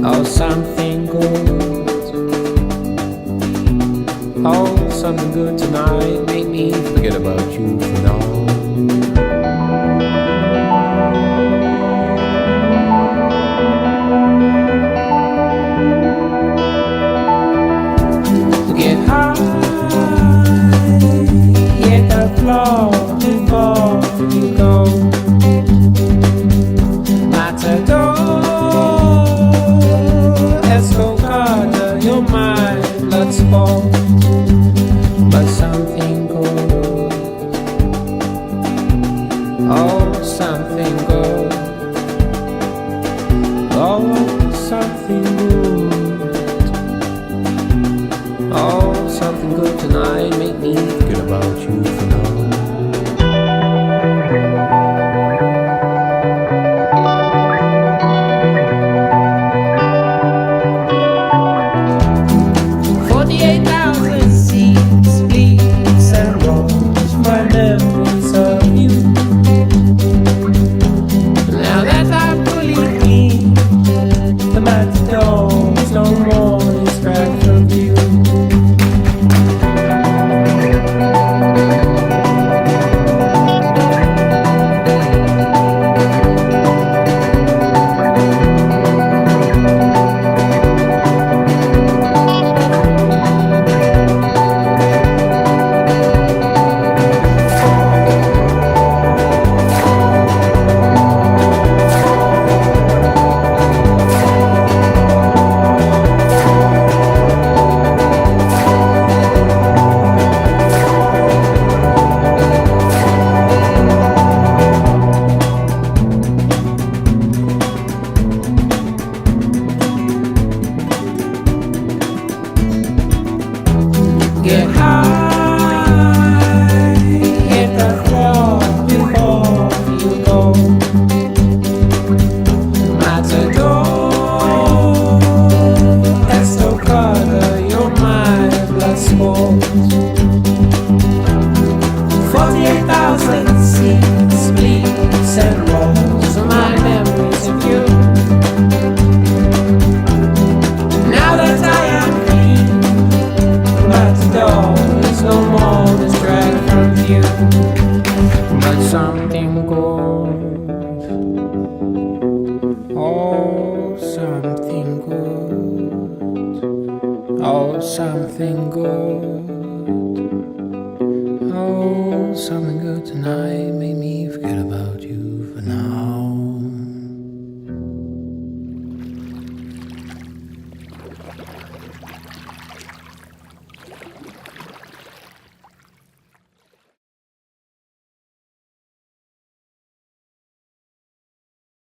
Oh, something good. Oh, something good tonight. Make me forget about you for now. Get high, hit the floor before you go. Matador, escocada, you're my blood sport. But something good, oh, something good, oh, something good. Oh, something good tonight. Make me forget about you for now. Get high, hit the floor before you go. Matador, estocada, you're my blood sport. 48,000 seats, bleeds and rolls are my memories of you. Now that I am clean, there's no more distract from you. But something good, oh, something good, oh, something good, oh, something good tonight.